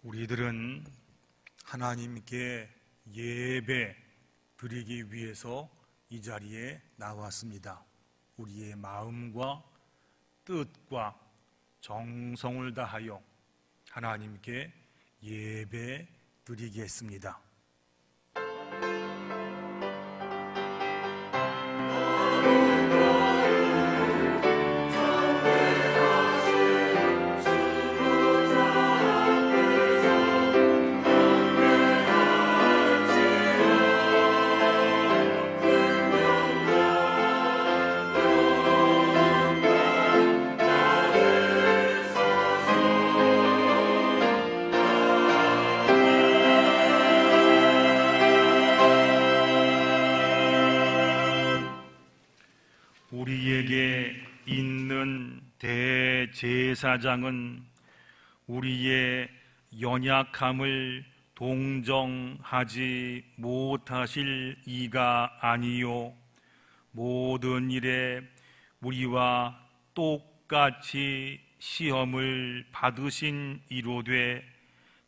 우리들은 하나님께 예배 드리기 위해서 이 자리에 나왔습니다. 우리의 마음과 뜻과 정성을 다하여 하나님께 예배 드리겠습니다. 우리에게 있는 대제사장은 우리의 연약함을 동정하지 못하실 이가 아니요 모든 일에 우리와 똑같이 시험을 받으신 이로되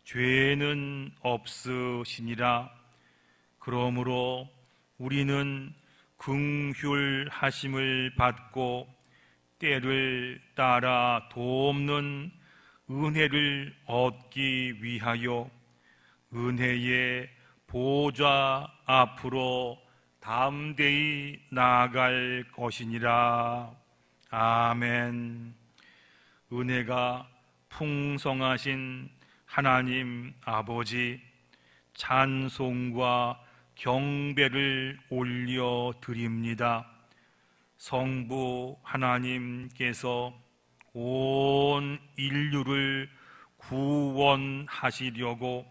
죄는 없으시니라. 그러므로 우리는 긍휼하심을 받고 때를 따라 돕는 은혜를 얻기 위하여 은혜의 보좌 앞으로 담대히 나아갈 것이니라. 아멘. 은혜가 풍성하신 하나님 아버지, 찬송과 경배를 올려드립니다. 성부 하나님께서 온 인류를 구원하시려고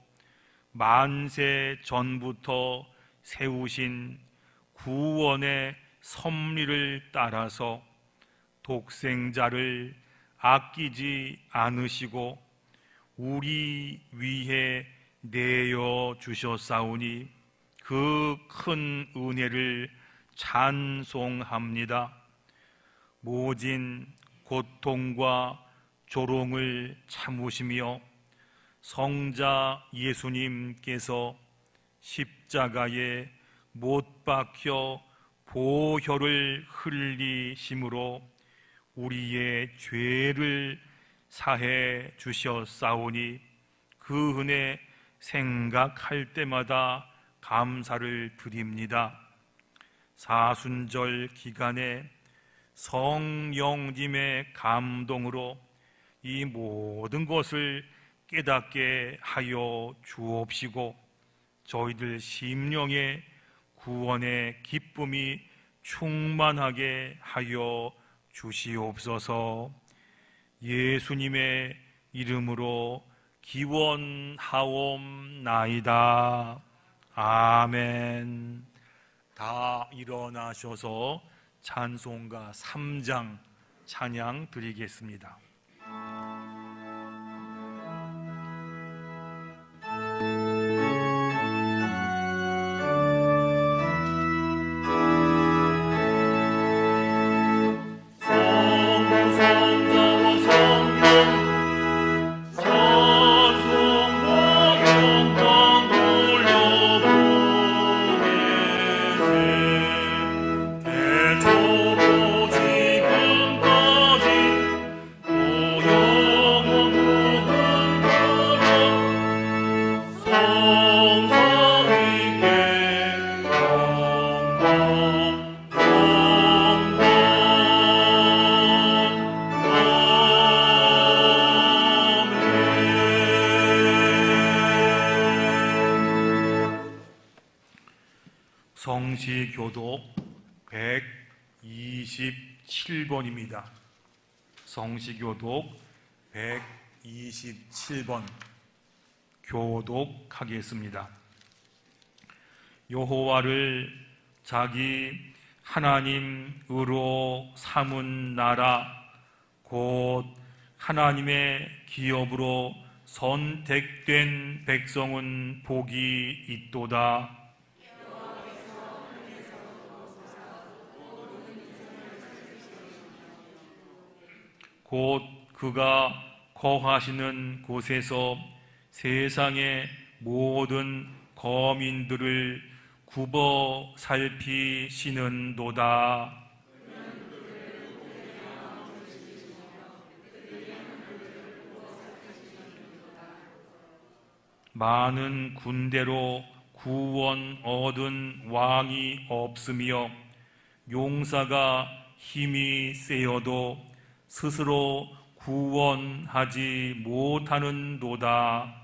만세 전부터 세우신 구원의 섭리를 따라서 독생자를 아끼지 않으시고 우리 위해 내어 주셨사오니 그 큰 은혜를 찬송합니다. 모진 고통과 조롱을 참으시며 성자 예수님께서 십자가에 못 박혀 보혈을 흘리심으로 우리의 죄를 사해 주셨사오니 그 은혜 생각할 때마다 감사를 드립니다. 사순절 기간에 성령님의 감동으로 이 모든 것을 깨닫게 하여 주옵시고 저희들 심령의 구원의 기쁨이 충만하게 하여 주시옵소서. 예수님의 이름으로 기원하옵나이다. 아멘. 다 일어나셔서 찬송가 3장 찬양 드리겠습니다. 성시교독 127번입니다. 성시교독 127번 교독하겠습니다. 여호와를 자기 하나님으로 삼은 나라 곧 하나님의 기업으로 선택된 백성은 복이 있도다. 곧 그가 거하시는 곳에서 세상의 모든 거민들을 굽어 살피시는도다. 많은 군대로 구원 얻은 왕이 없으며 용사가 힘이 세어도 스스로 구원하지 못하는도다.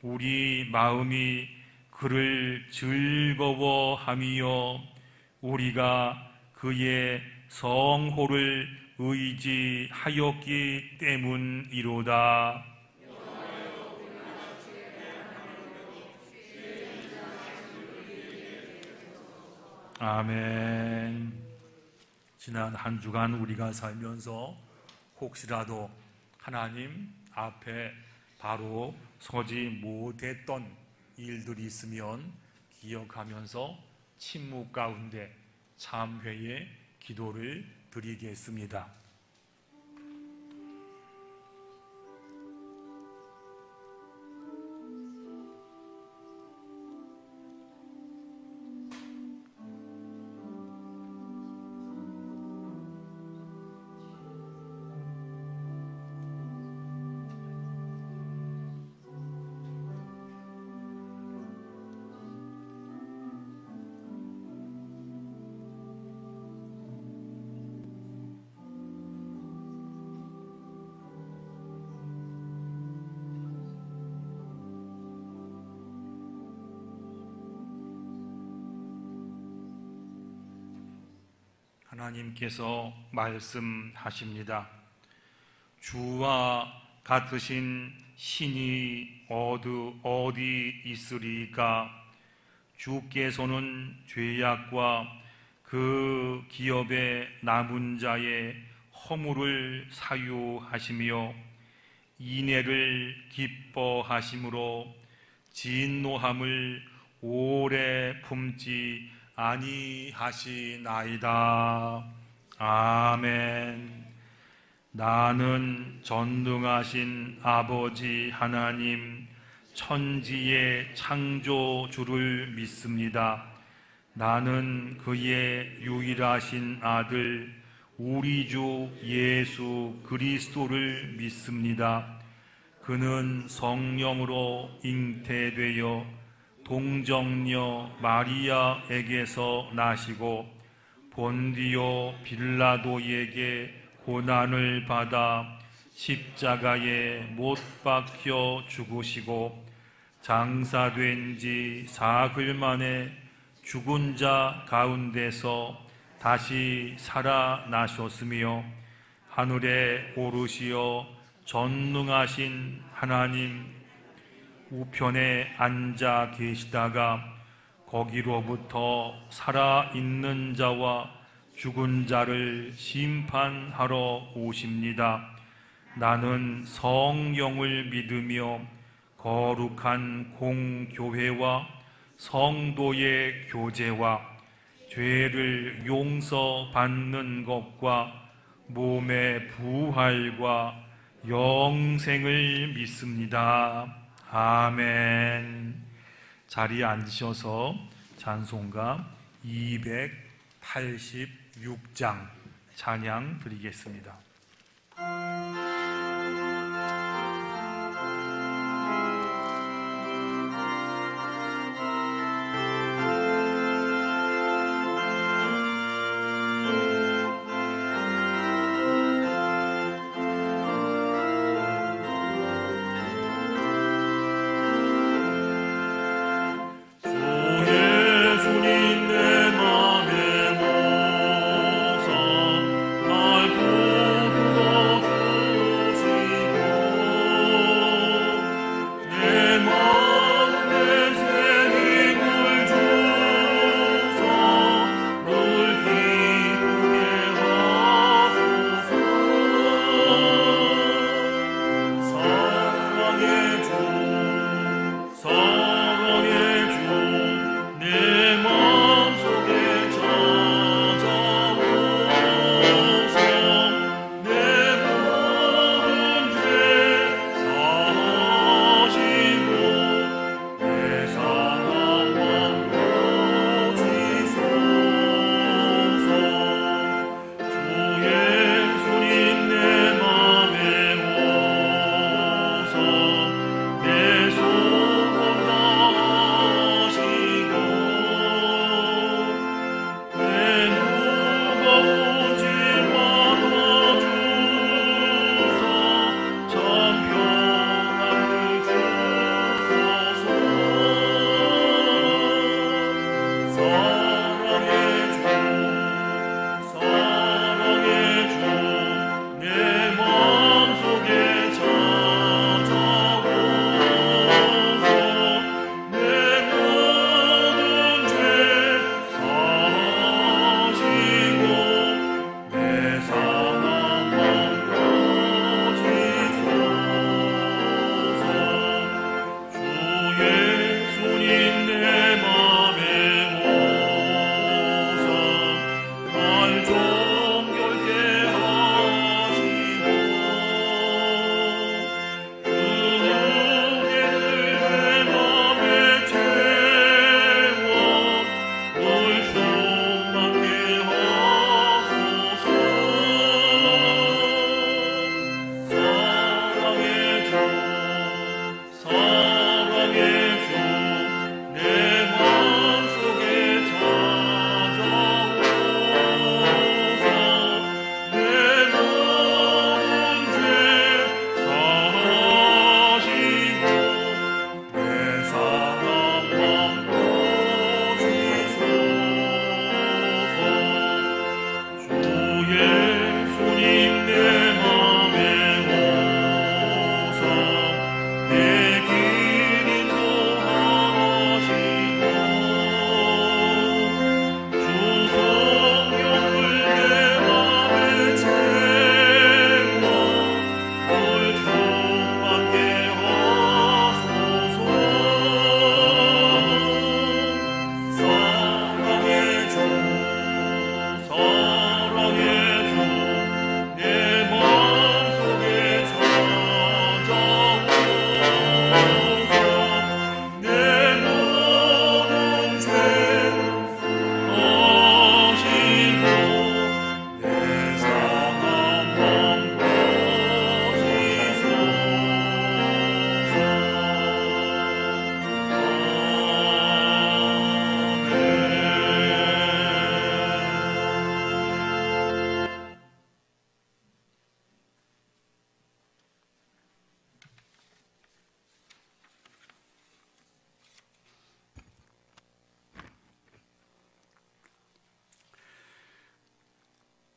우리 마음이 그를 즐거워하며 우리가 그의 성호를 의지하였기 때문이로다. 아멘. 지난 한 주간 우리가 살면서 혹시라도 하나님 앞에 바로 서지 못했던 일들이 있으면 기억하면서 침묵 가운데 참회의 기도를 드리겠습니다. 하나님께서 말씀하십니다. 주와 같으신 신이 어디 있으리까? 주께서는 죄악과 그 기업의 남은 자의 허물을 사유하시며 인애를 기뻐하심으로 진노함을 오래 품지 아니하시나이다. 아멘. 나는 전능하신 아버지 하나님 천지의 창조주를 믿습니다. 나는 그의 유일하신 아들 우리 주 예수 그리스도를 믿습니다. 그는 성령으로 잉태되어 동정녀 마리아에게서 나시고 본디오 빌라도에게 고난을 받아 십자가에 못 박혀 죽으시고 장사된 지 사흘 만에 죽은 자 가운데서 다시 살아나셨으며 하늘에 오르시어 전능하신 하나님 우편에 앉아 계시다가 거기로부터 살아있는 자와 죽은 자를 심판하러 오십니다. 나는 성령을 믿으며 거룩한 공교회와 성도의 교제와 죄를 용서받는 것과 몸의 부활과 영생을 믿습니다. 아멘. 자리에 앉으셔서 찬송가 286장 찬양 드리겠습니다. 날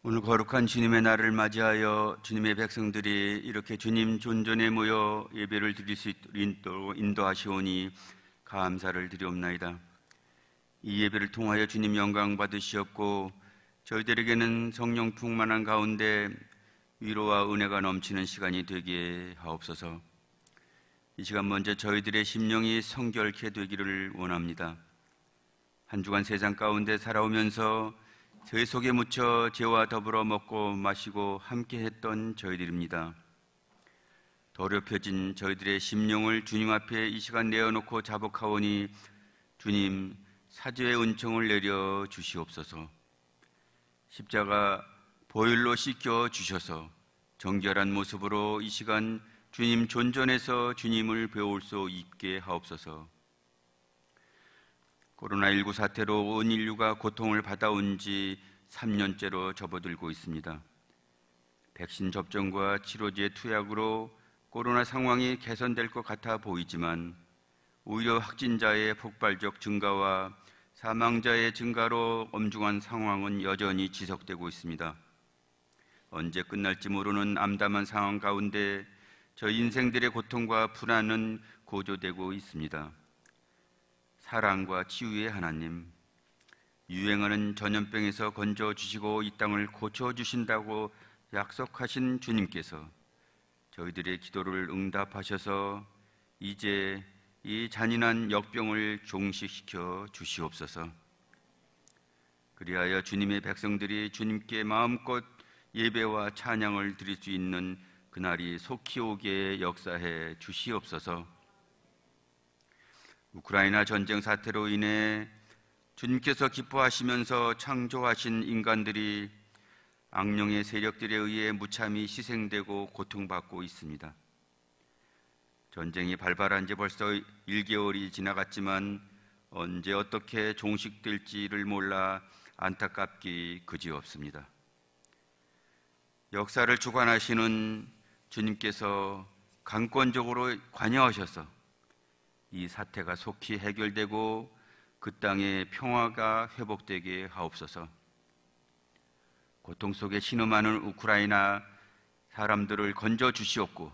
오늘 거룩한 주님의 날을 맞이하여 주님의 백성들이 이렇게 주님 존전에 모여 예배를 드릴 수 있도록 인도하시오니 감사를 드리옵나이다. 이 예배를 통하여 주님 영광 받으시었고 저희들에게는 성령 충만한 가운데 위로와 은혜가 넘치는 시간이 되게 하옵소서. 이 시간 먼저 저희들의 심령이 성결케 되기를 원합니다. 한 주간 세상 가운데 살아오면서 죄 속에 묻혀 죄와 더불어 먹고 마시고 함께 했던 저희들입니다. 더럽혀진 저희들의 심령을 주님 앞에 이 시간 내어놓고 자복하오니 주님 사죄의 은총을 내려 주시옵소서. 십자가 보혈로 씻겨 주셔서 정결한 모습으로 이 시간 주님 존전에서 주님을 배울 수 있게 하옵소서. 코로나19 사태로 온 인류가 고통을 받아온 지 3년째로 접어들고 있습니다. 백신 접종과 치료제 투약으로 코로나 상황이 개선될 것 같아 보이지만 오히려 확진자의 폭발적 증가와 사망자의 증가로 엄중한 상황은 여전히 지속되고 있습니다. 언제 끝날지 모르는 암담한 상황 가운데 저희 인생들의 고통과 불안은 고조되고 있습니다. 사랑과 치유의 하나님, 유행하는 전염병에서 건져주시고 이 땅을 고쳐주신다고 약속하신 주님께서 저희들의 기도를 응답하셔서 이제 이 잔인한 역병을 종식시켜 주시옵소서. 그리하여 주님의 백성들이 주님께 마음껏 예배와 찬양을 드릴 수 있는 그날이 속히 오게 역사해 주시옵소서. 우크라이나 전쟁 사태로 인해 주님께서 기뻐하시면서 창조하신 인간들이 악령의 세력들에 의해 무참히 희생되고 고통받고 있습니다. 전쟁이 발발한 지 벌써 1개월이 지나갔지만 언제 어떻게 종식될지를 몰라 안타깝기 그지없습니다. 역사를 주관하시는 주님께서 강권적으로 관여하셔서 이 사태가 속히 해결되고 그 땅의 평화가 회복되게 하옵소서. 고통 속에 신음하는 우크라이나 사람들을 건져 주시옵고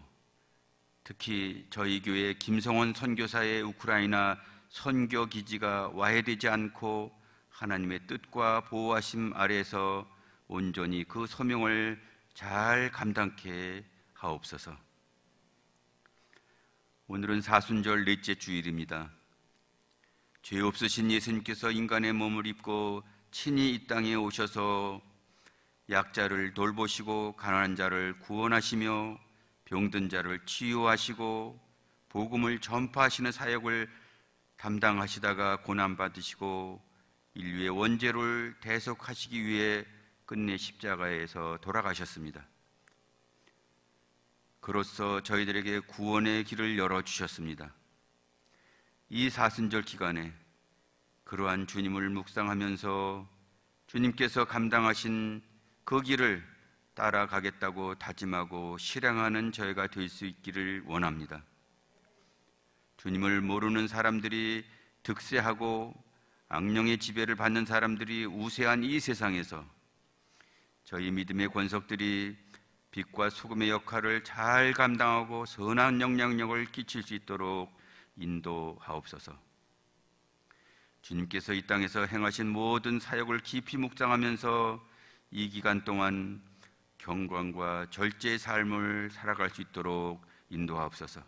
특히 저희 교회 김성원 선교사의 우크라이나 선교 기지가 와해되지 않고 하나님의 뜻과 보호하심 아래에서 온전히 그 소명을 잘 감당케 하옵소서. 오늘은 사순절 넷째 주일입니다. 죄 없으신 예수님께서 인간의 몸을 입고 친히 이 땅에 오셔서 약자를 돌보시고 가난한 자를 구원하시며 병든 자를 치유하시고 복음을 전파하시는 사역을 담당하시다가 고난받으시고 인류의 원죄를 대속하시기 위해 끝내 십자가에서 돌아가셨습니다. 그로써 저희들에게 구원의 길을 열어주셨습니다. 이 사순절 기간에 그러한 주님을 묵상하면서 주님께서 감당하신 그 길을 따라가겠다고 다짐하고 실행하는 저희가 될 수 있기를 원합니다. 주님을 모르는 사람들이 득세하고 악령의 지배를 받는 사람들이 우세한 이 세상에서 저희 믿음의 권속들이 빛과 소금의 역할을 잘 감당하고 선한 영향력을 끼칠 수 있도록 인도하옵소서. 주님께서 이 땅에서 행하신 모든 사역을 깊이 묵상하면서 이 기간 동안 경건과 절제의 삶을 살아갈 수 있도록 인도하옵소서.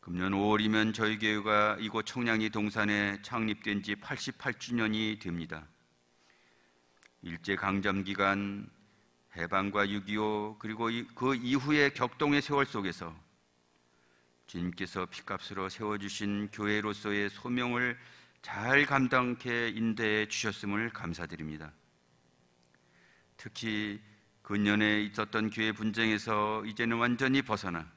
금년 5월이면 저희 교회가 이곳 청량리 동산에 창립된 지 88주년이 됩니다. 일제강점기간, 해방과 6.25 그리고 그 이후의 격동의 세월 속에서 주님께서 피값으로 세워주신 교회로서의 소명을 잘 감당케 인도해 주셨음을 감사드립니다. 특히 근년에 있었던 교회 분쟁에서 이제는 완전히 벗어나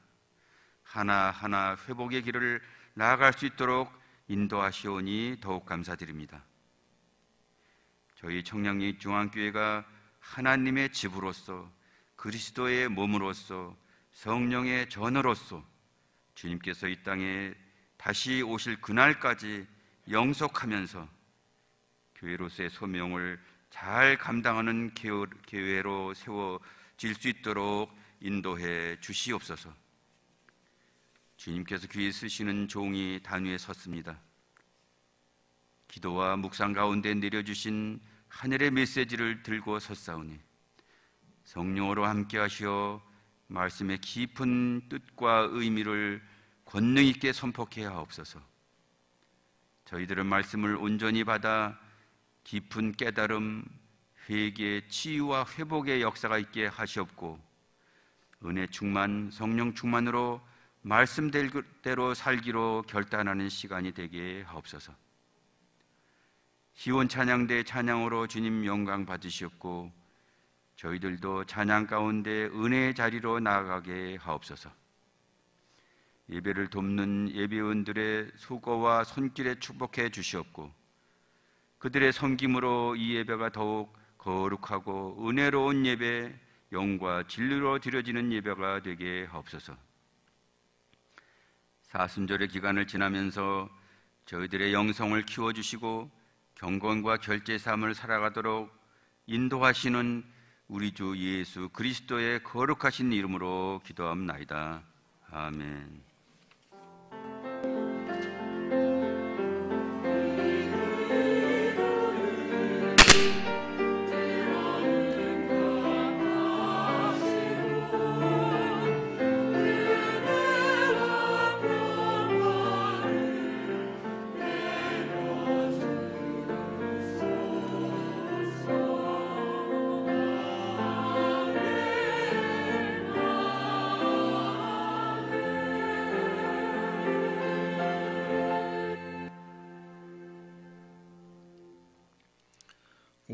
하나하나 회복의 길을 나아갈 수 있도록 인도하시오니 더욱 감사드립니다. 저희 청량리 중앙교회가 하나님의 집으로서 그리스도의 몸으로서 성령의 전으로서 주님께서 이 땅에 다시 오실 그날까지 영속하면서 교회로서의 소명을 잘 감당하는 교회로 세워질 수 있도록 인도해 주시옵소서. 주님께서 귀에 쓰시는 종이 단위에 섰습니다. 기도와 묵상 가운데 내려주신 하늘의 메시지를 들고 섰사오니 성령으로 함께 하시어 말씀의 깊은 뜻과 의미를 권능 있게 선포케 하옵소서. 저희들은 말씀을 온전히 받아 깊은 깨달음, 회개, 치유와 회복의 역사가 있게 하시옵고 은혜 충만, 성령 충만으로 말씀대로 살기로 결단하는 시간이 되게 하옵소서. 시온 찬양대 찬양으로 주님 영광 받으시옵고 저희들도 찬양 가운데 은혜의 자리로 나아가게 하옵소서. 예배를 돕는 예배원들의 수고와 손길에 축복해 주시옵고 그들의 섬김으로 이 예배가 더욱 거룩하고 은혜로운 예배, 영과 진리로 드려지는 예배가 되게 하옵소서. 사순절의 기간을 지나면서 저희들의 영성을 키워주시고 경건과 결제 삶을 살아가도록 인도하시는 우리 주 예수 그리스도의 거룩하신 이름으로 기도합나이다. 아멘.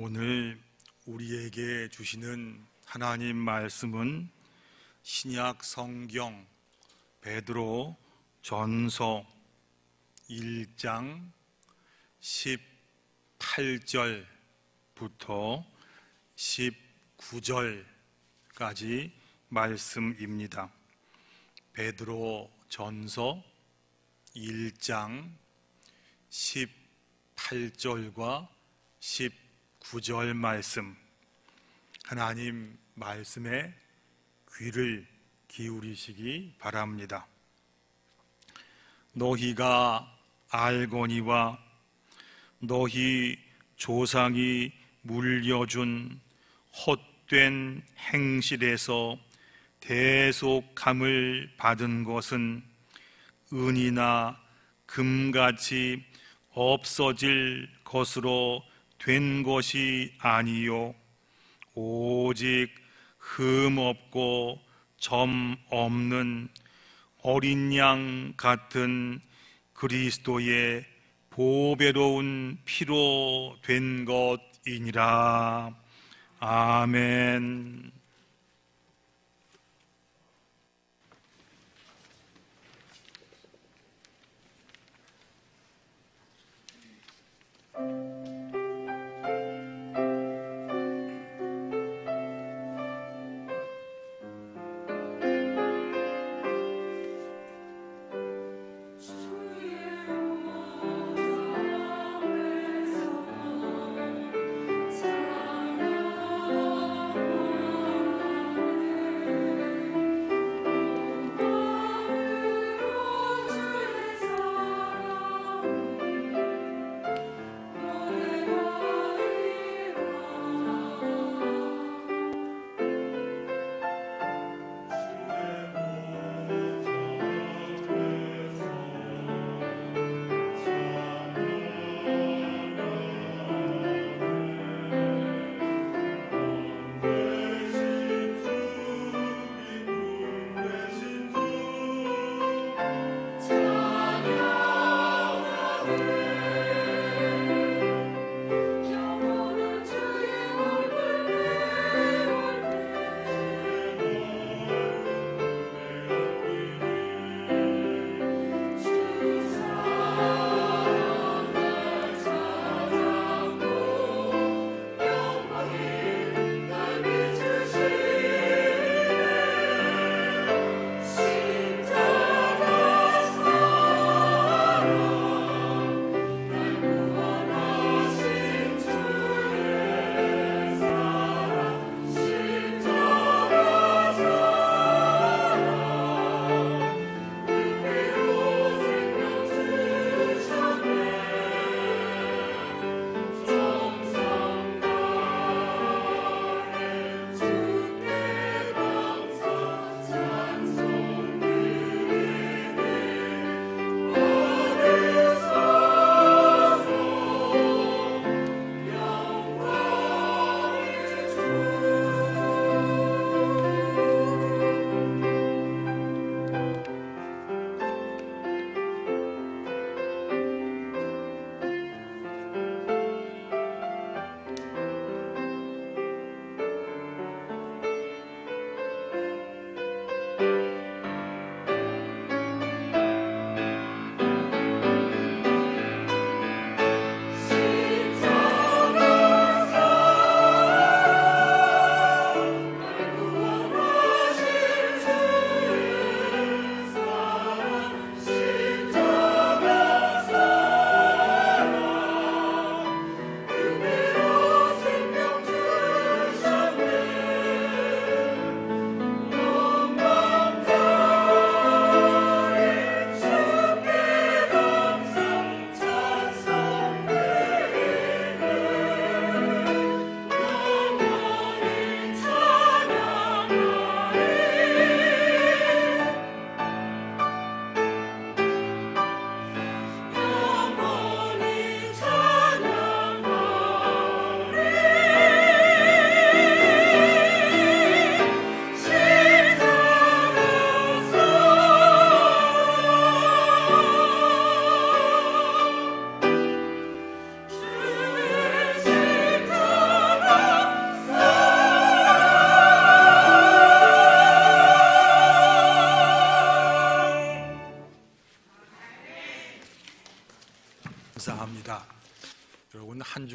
오늘 우리에게 주시는 하나님 말씀은 신약 성경 베드로 전서 1장 18절부터 19절까지 말씀입니다. 베드로 전서 1장 18절과 19절 말씀, 하나님 말씀에 귀를 기울이시기 바랍니다. 너희가 알거니와 너희 조상이 물려준 헛된 행실에서 대속함을 받은 것은 은이나 금같이 없어질 것으로 된 것이 아니요 오직 흠 없고 점 없는 어린 양 같은 그리스도의 보배로운 피로 된 것이니라. 아멘.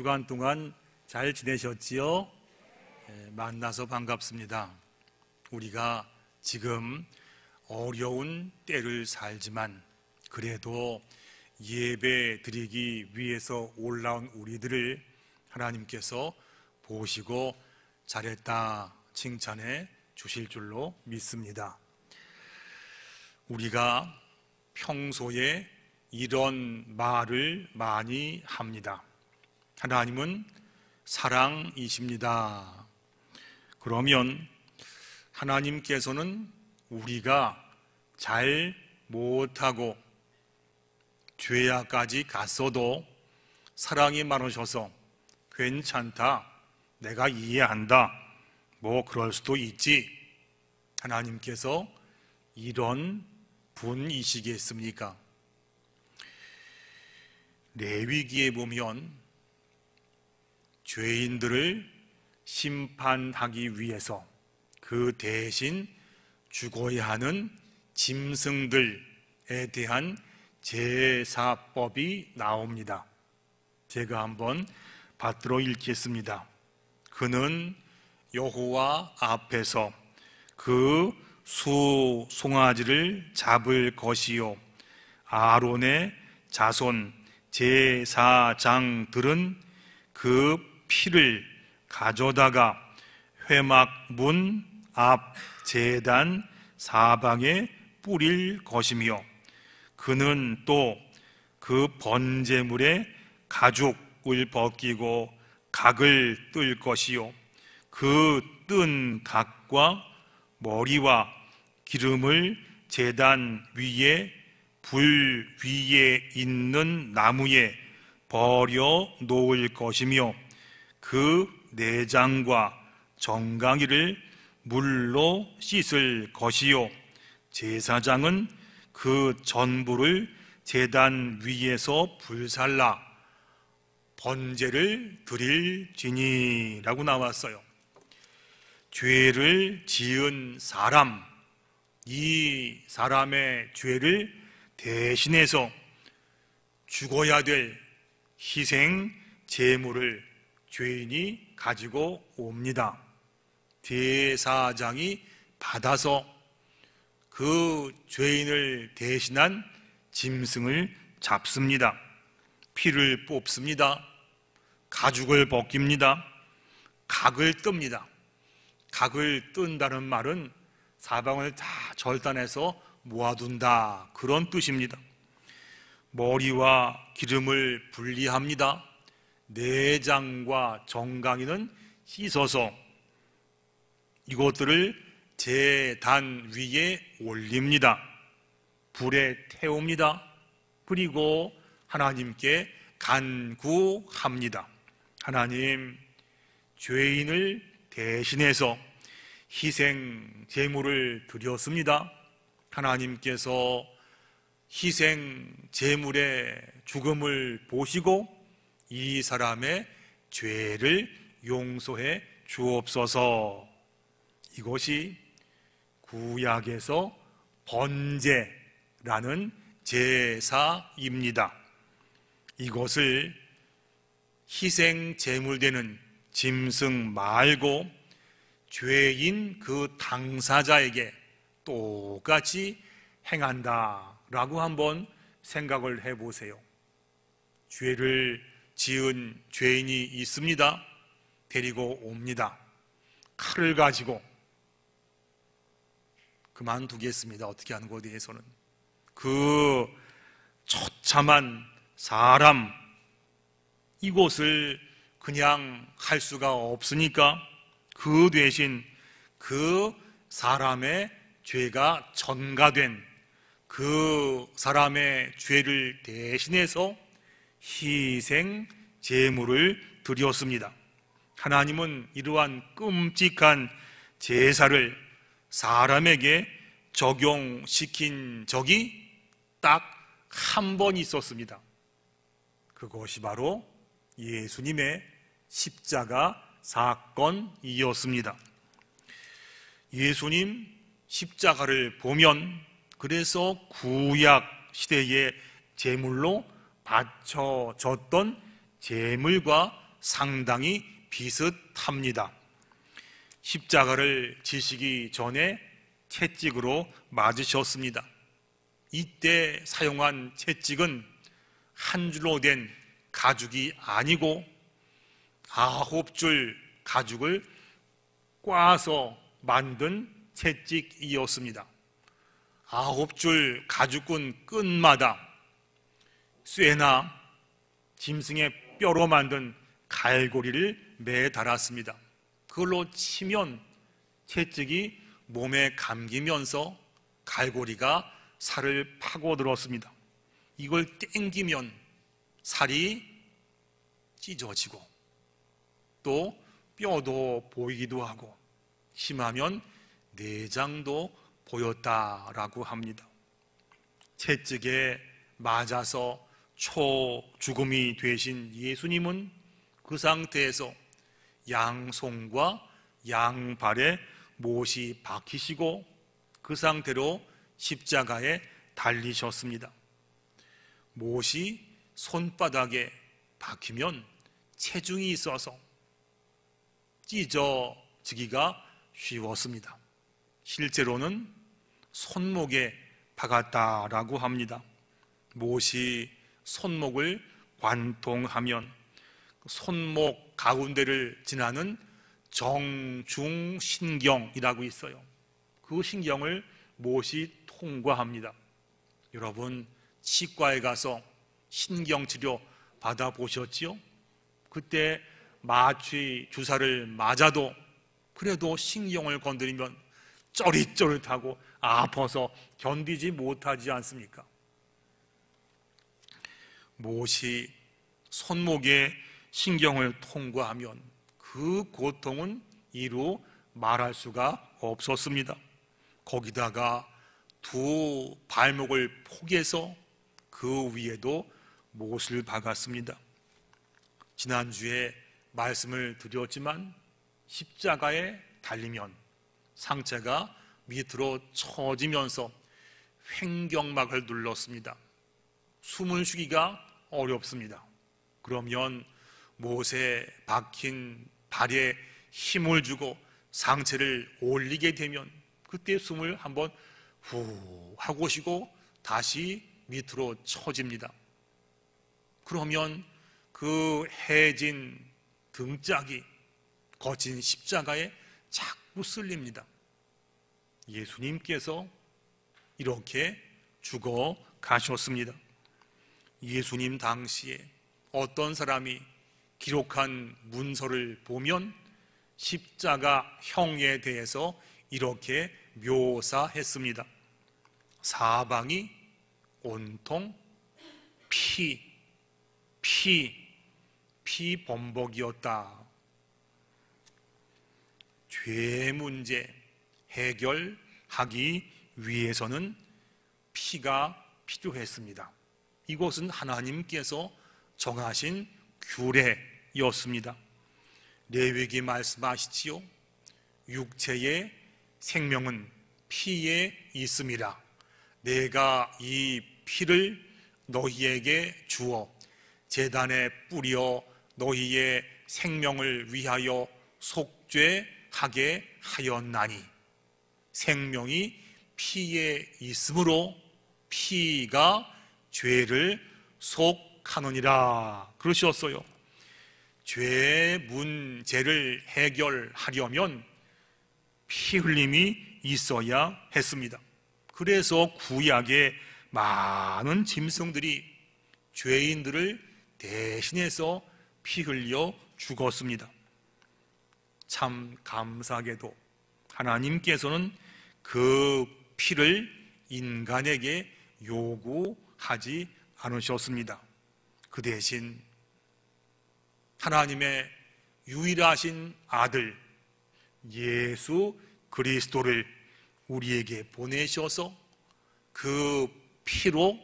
주간 동안 잘 지내셨지요? 만나서 반갑습니다. 우리가 지금 어려운 때를 살지만 그래도 예배 드리기 위해서 올라온 우리들을 하나님께서 보시고 잘했다 칭찬해 주실 줄로 믿습니다. 우리가 평소에 이런 말을 많이 합니다. 하나님은 사랑이십니다. 그러면 하나님께서는 우리가 잘 못하고 죄악까지 갔어도 사랑이 많으셔서 괜찮다, 내가 이해한다, 뭐 그럴 수도 있지, 하나님께서 이런 분이시겠습니까? 레위기에 보면 죄인들을 심판하기 위해서 그 대신 죽어야 하는 짐승들에 대한 제사법이 나옵니다. 제가 한번 받들어 읽겠습니다. 그는 여호와 앞에서 그 수 송아지를 잡을 것이요, 아론의 자손 제사장들은 그 피를 가져다가 회막 문 앞 제단 사방에 뿌릴 것이며, 그는 또 그 번제물에 가죽을 벗기고 각을 뜰 것이요, 그 뜬 각과 머리와 기름을 제단 위에 불 위에 있는 나무에 버려 놓을 것이며, 그 내장과 정강이를 물로 씻을 것이요, 제사장은 그 전부를 제단 위에서 불살라 번제를 드릴지니라고 나왔어요. 죄를 지은 사람, 이 사람의 죄를 대신해서 죽어야 될 희생 제물을 죄인이 가지고 옵니다. 제사장이 받아서 그 죄인을 대신한 짐승을 잡습니다. 피를 뽑습니다. 가죽을 벗깁니다. 각을 뜹니다. 각을 뜬다는 말은 사방을 다 절단해서 모아둔다, 그런 뜻입니다. 머리와 기름을 분리합니다. 내장과 정강이는 씻어서 이것들을 제단 위에 올립니다. 불에 태웁니다. 그리고 하나님께 간구합니다. 하나님, 죄인을 대신해서 희생 제물을 드렸습니다. 하나님께서 희생 제물의 죽음을 보시고 이 사람의 죄를 용서해 주옵소서. 이것이 구약에서 번제라는 제사입니다. 이것을 희생 제물되는 짐승 말고 죄인 그 당사자에게 똑같이 행한다라고 한번 생각을 해보세요. 죄를 지은 죄인이 있습니다. 데리고 옵니다. 칼을 가지고 그만두겠습니다. 어떻게 하는 것에 대해서는. 그 처참한 사람, 이것을 그냥 할 수가 없으니까 그 대신 그 사람의 죄가 전가된 그 사람의 죄를 대신해서 희생 제물을 드렸습니다. 하나님은 이러한 끔찍한 제사를 사람에게 적용시킨 적이 딱 한 번 있었습니다. 그것이 바로 예수님의 십자가 사건이었습니다. 예수님 십자가를 보면 그래서 구약 시대의 제물로 바쳐졌던 제물과 상당히 비슷합니다. 십자가를 지시기 전에 채찍으로 맞으셨습니다. 이때 사용한 채찍은 한 줄로 된 가죽이 아니고 9줄 가죽을 꽈서 만든 채찍이었습니다. 9줄 가죽끈 끝마다 쇠나 짐승의 뼈로 만든 갈고리를 매달았습니다. 그걸로 치면 채찍이 몸에 감기면서 갈고리가 살을 파고들었습니다. 이걸 땡기면 살이 찢어지고 또 뼈도 보이기도 하고 심하면 내장도 보였다라고 합니다. 채찍에 맞아서 초죽음이 되신 예수님은 그 상태에서 양손과 양발에 못이 박히시고 그 상태로 십자가에 달리셨습니다. 못이 손바닥에 박히면 체중이 있어서 찢어지기가 쉬웠습니다. 실제로는 손목에 박았다라고 합니다. 못이 손목을 관통하면 손목 가운데를 지나는 정중신경이라고 있어요. 그 신경을 못이 통과합니다. 여러분 치과에 가서 신경치료 받아보셨지요? 그때 마취 주사를 맞아도 그래도 신경을 건드리면 쩌릿쩌릿하고 아파서 견디지 못하지 않습니까? 못이 손목에 신경을 통과하면 그 고통은 이루 말할 수가 없었습니다. 거기다가 두 발목을 포개서 그 위에도 못을 박았습니다. 지난주에 말씀을 드렸지만 십자가에 달리면 상체가 밑으로 처지면서 횡격막을 눌렀습니다. 숨을 쉬기가 어렵습니다. 그러면 못에 박힌 발에 힘을 주고 상체를 올리게 되면 그때 숨을 한번 후 하고 쉬고 다시 밑으로 처집니다. 그러면 그 해진 등짝이 거친 십자가에 자꾸 쓸립니다. 예수님께서 이렇게 죽어 가셨습니다. 예수님 당시에 어떤 사람이 기록한 문서를 보면 십자가형에 대해서 이렇게 묘사했습니다. 사방이 온통 피 범벅이었다. 죄 문제 해결하기 위해서는 피가 필요했습니다. 이것은 하나님께서 정하신 규례였습니다. 레위기 말씀하시지요. 육체의 생명은 피에 있음이라. 내가 이 피를 너희에게 주어 제단에 뿌려 너희의 생명을 위하여 속죄하게 하였나니 생명이 피에 있으므로 피가 죄를 속하느니라 그러셨어요. 죄 문제를 해결하려면 피 흘림이 있어야 했습니다. 그래서 구약의 많은 짐승들이 죄인들을 대신해서 피 흘려 죽었습니다. 참 감사하게도 하나님께서는 그 피를 인간에게 요구하지 않으셨습니다. 그 대신 하나님의 유일하신 아들 예수 그리스도를 우리에게 보내셔서 그 피로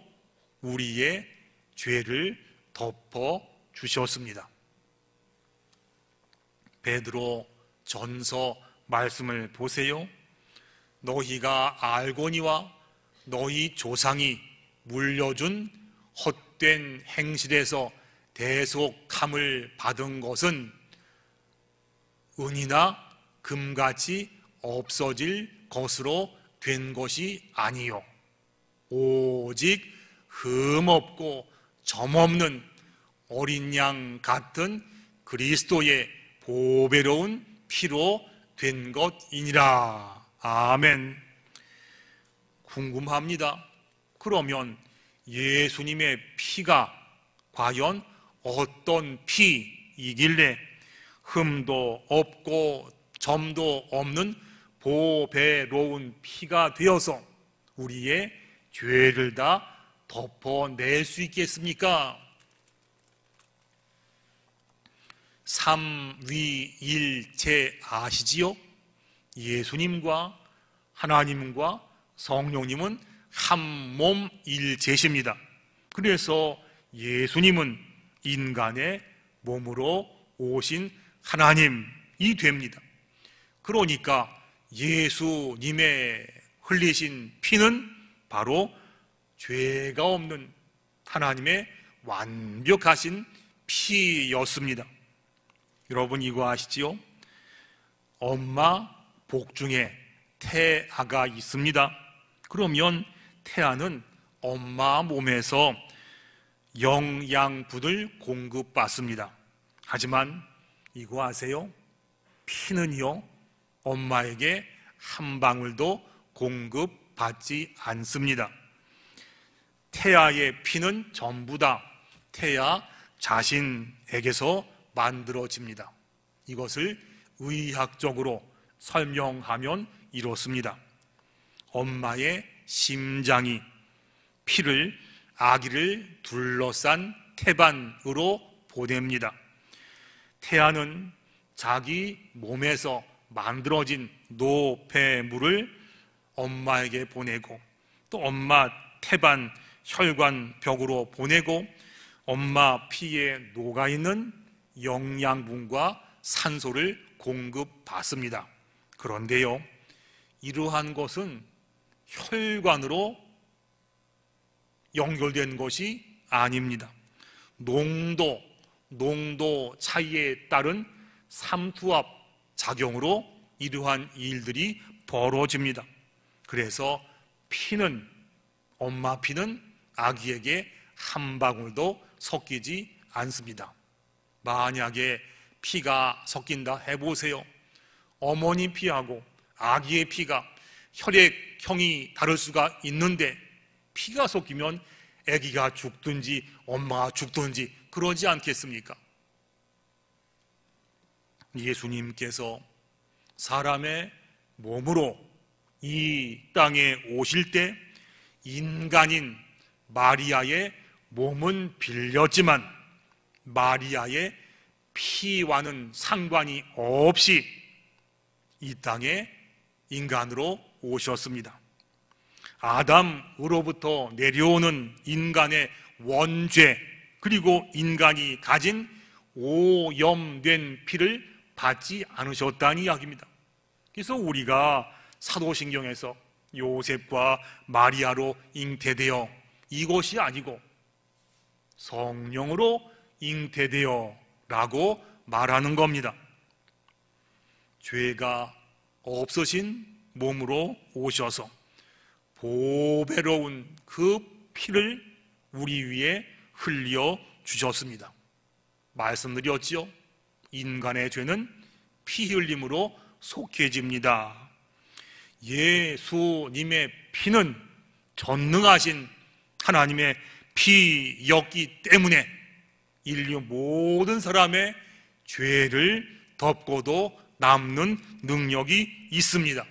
우리의 죄를 덮어 주셨습니다. 베드로 전서 말씀을 보세요. 너희가 알거니와 너희 조상이 물려준 헛된 행실에서 대속함을 받은 것은 은이나 금같이 없어질 것으로 된 것이 아니요 오직 흠없고 점없는 어린 양 같은 그리스도의 보배로운 피로 된 것이니라. 아멘. 궁금합니다. 그러면 예수님의 피가 과연 어떤 피이길래 흠도 없고 점도 없는 보배로운 피가 되어서 우리의 죄를 다 덮어낼 수 있겠습니까? 삼위일체 아시지요? 예수님과 하나님과 성령님은 한 몸 일체십니다. 그래서 예수님은 인간의 몸으로 오신 하나님이 됩니다. 그러니까 예수님의 흘리신 피는 바로 죄가 없는 하나님의 완벽하신 피였습니다. 여러분 이거 아시지요? 엄마 복 중에 태아가 있습니다. 그러면 태아는 엄마 몸에서 영양분을 공급받습니다. 하지만 이거 아세요? 피는요 엄마에게 한 방울도 공급받지 않습니다. 태아의 피는 전부 다 태아 자신에게서 만들어집니다. 이것을 의학적으로 설명하면 이렇습니다. 엄마의 심장이 피를 아기를 둘러싼 태반으로 보냅니다. 태아는 자기 몸에서 만들어진 노폐물을 엄마에게 보내고 또 엄마 태반 혈관벽으로 보내고 엄마 피에 녹아있는 영양분과 산소를 공급받습니다. 그런데요, 이러한 것은 혈관으로 연결된 것이 아닙니다. 농도 차이에 따른 삼투압 작용으로 이러한 일들이 벌어집니다. 그래서 피는 엄마 피는 아기에게 한 방울도 섞이지 않습니다. 만약에 피가 섞인다 해보세요. 어머니 피하고 아기의 피가 혈액형이 다를 수가 있는데 피가 섞이면 아기가 죽든지 엄마가 죽든지 그러지 않겠습니까? 예수님께서 사람의 몸으로 이 땅에 오실 때 인간인 마리아의 몸은 빌렸지만 마리아의 피와는 상관이 없이 이 땅에 인간으로 오셨습니다. 아담으로부터 내려오는 인간의 원죄 그리고 인간이 가진 오염된 피를 받지 않으셨다는 이야기입니다. 그래서 우리가 사도신경에서 요셉과 마리아로 잉태되어 이것이 아니고 성령으로 잉태되어 라고 말하는 겁니다. 죄가 없으신 몸으로 오셔서 보배로운 그 피를 우리 위에 흘려 주셨습니다. 말씀드렸지요? 인간의 죄는 피 흘림으로 속해집니다. 예수님의 피는 전능하신 하나님의 피였기 때문에 인류 모든 사람의 죄를 덮고도 남는 능력이 있습니다.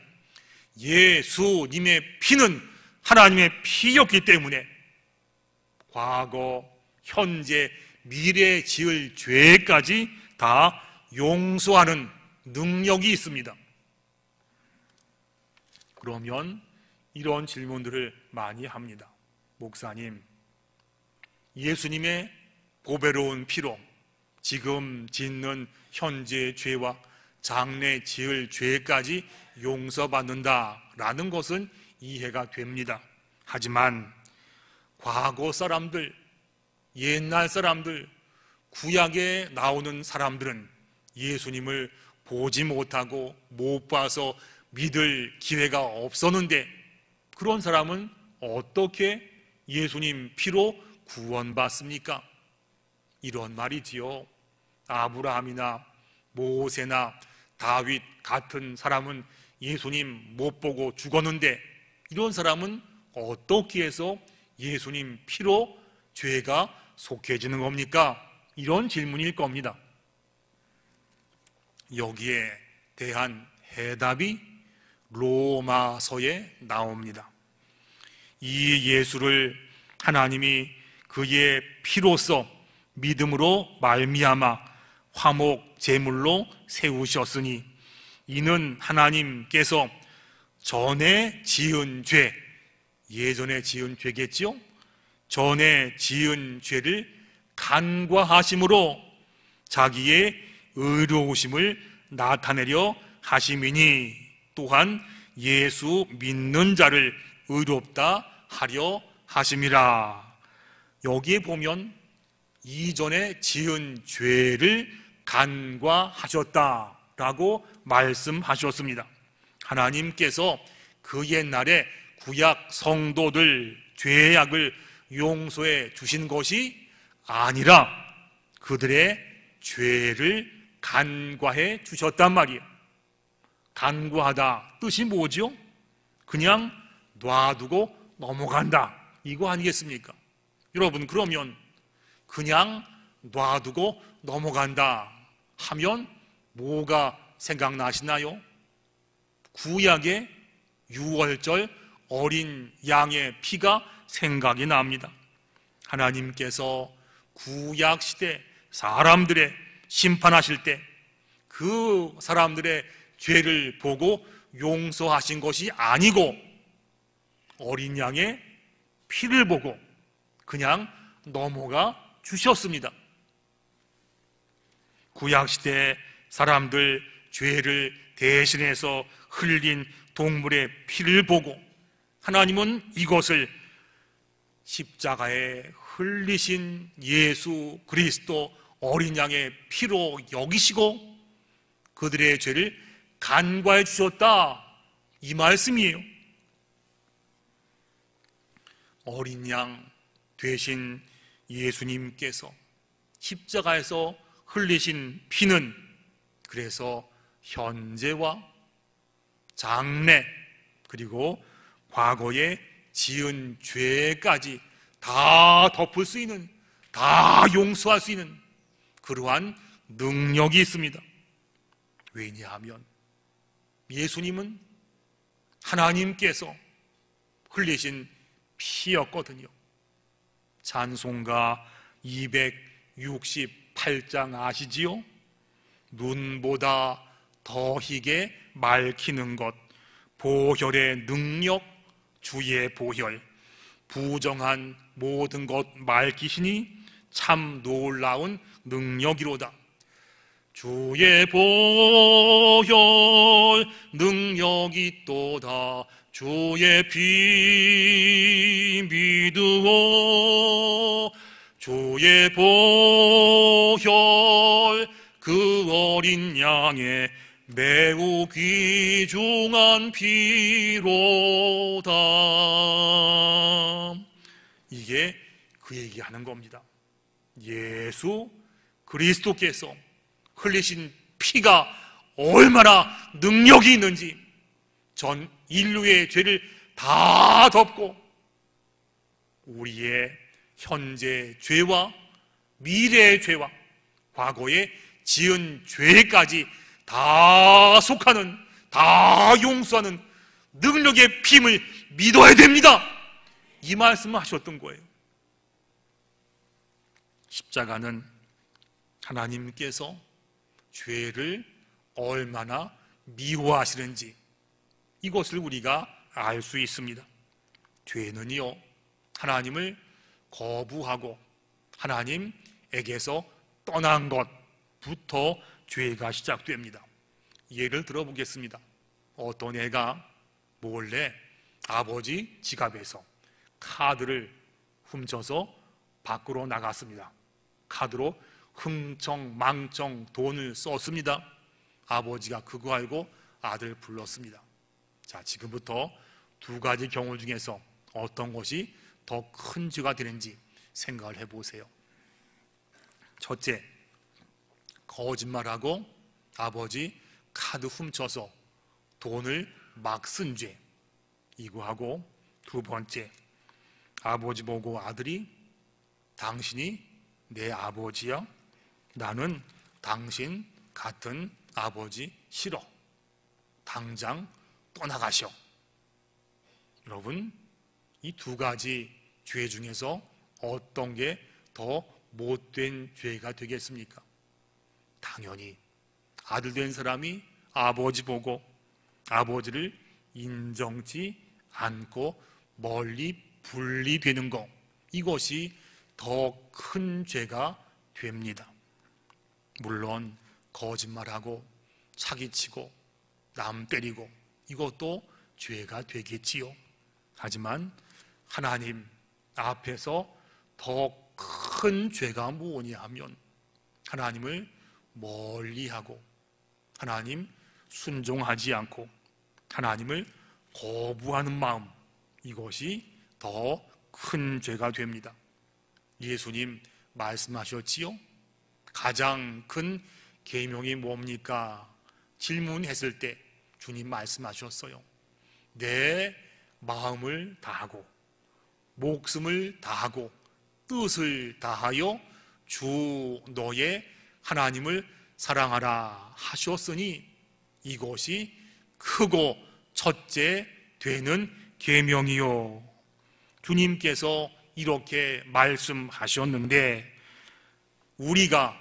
예수님의 피는 하나님의 피였기 때문에 과거, 현재, 미래 지을 죄까지 다 용서하는 능력이 있습니다. 그러면 이런 질문들을 많이 합니다. 목사님, 예수님의 보배로운 피로 지금 짓는 현재 죄와 장래 지을 죄까지 용서받는다라는 것은 이해가 됩니다. 하지만 과거 사람들, 옛날 사람들, 구약에 나오는 사람들은 예수님을 보지 못하고 못 봐서 믿을 기회가 없었는데 그런 사람은 어떻게 예수님 피로 구원받습니까? 이런 말이지요. 아브라함이나 모세나 다윗 같은 사람은 예수님 못 보고 죽었는데 이런 사람은 어떻게 해서 예수님 피로 죄가 속해지는 겁니까? 이런 질문일 겁니다. 여기에 대한 해답이 로마서에 나옵니다. 이 예수를 하나님이 그의 피로써 믿음으로 말미암아 화목 제물로 세우셨으니 이는 하나님께서 전에 지은 죄, 예전에 지은 죄겠지요? 전에 지은 죄를 간과하심으로 자기의 의로우심을 나타내려 하심이니 또한 예수 믿는 자를 의롭다 하려 하심이라. 여기에 보면 이전에 지은 죄를 간과하셨다라고 말씀하셨습니다. 하나님께서 그 옛날에 구약 성도들 죄악을 용서해 주신 것이 아니라 그들의 죄를 간과해 주셨단 말이에요. 간과하다 뜻이 뭐죠? 그냥 놔두고 넘어간다 이거 아니겠습니까? 여러분, 그러면 그냥 놔두고 넘어간다 하면 뭐가 생각나시나요? 구약의 유월절 어린 양의 피가 생각이 납니다. 하나님께서 구약 시대 사람들의 심판하실 때 그 사람들의 죄를 보고 용서하신 것이 아니고 어린 양의 피를 보고 그냥 넘어가 주셨습니다. 구약시대 사람들 죄를 대신해서 흘린 동물의 피를 보고 하나님은 이것을 십자가에 흘리신 예수 그리스도 어린 양의 피로 여기시고 그들의 죄를 간과해 주셨다 이 말씀이에요. 어린 양 되신 예수님께서 십자가에서 흘리신 피는 그래서 현재와 장래 그리고 과거에 지은 죄까지 다 덮을 수 있는, 다 용서할 수 있는 그러한 능력이 있습니다. 왜냐하면 예수님은 하나님께서 흘리신 피였거든요. 찬송가 268장 아시지요? 눈보다 더 희게 맑히는 것 보혈의 능력 주의 보혈 부정한 모든 것 맑히시니 참 놀라운 능력이로다. 주의 보혈 능력이 또다. 주의 피 믿으오. 주의 보혈 그 어린 양의 매우 귀중한 피로다. 이게 그 얘기하는 겁니다. 예수 그리스도께서 흘리신 피가 얼마나 능력이 있는지, 전 인류의 죄를 다 덮고 우리의 현재 죄와 미래의 죄와 과거에 지은 죄까지 다 속하는, 다 용서하는 능력의 피임을 믿어야 됩니다. 이 말씀을 하셨던 거예요. 십자가는 하나님께서 죄를 얼마나 미워하시는지 이것을 우리가 알 수 있습니다. 죄는요, 하나님을 거부하고 하나님에게서 떠난 것부터 죄가 시작됩니다. 예를 들어보겠습니다. 어떤 애가 몰래 아버지 지갑에서 카드를 훔쳐서 밖으로 나갔습니다. 카드로 흥청망청 돈을 썼습니다. 아버지가 그거 알고 아들 불렀습니다. 자, 지금부터 두 가지 경우 중에서 어떤 것이 더 큰 죄가 되는지 생각을 해보세요. 첫째, 거짓말하고 아버지 카드 훔쳐서 돈을 막 쓴 죄, 이거하고 두 번째, 아버지 보고 아들이 당신이 내 아버지야, 나는 당신 같은 아버지 싫어, 당장 떠나가셔. 여러분, 이 두 가지 죄 중에서 어떤 게 더 못된 죄가 되겠습니까? 당연히 아들 된 사람이 아버지 보고 아버지를 인정치 않고 멀리 분리되는 것, 이것이 더 큰 죄가 됩니다. 물론 거짓말하고 사기치고 남 때리고 이것도 죄가 되겠지요. 하지만 하나님 앞에서 더 큰 죄가 무엇이냐 하면 하나님을 멀리하고 하나님 순종하지 않고 하나님을 거부하는 마음, 이것이 더 큰 죄가 됩니다. 예수님 말씀하셨지요? 가장 큰 계명이 뭡니까? 질문했을 때 주님 말씀하셨어요. 내 마음을 다하고 목숨을 다하고 뜻을 다하여 주 너의 하나님을 사랑하라 하셨으니 이것이 크고 첫째 되는 계명이요. 주님께서 이렇게 말씀하셨는데 우리가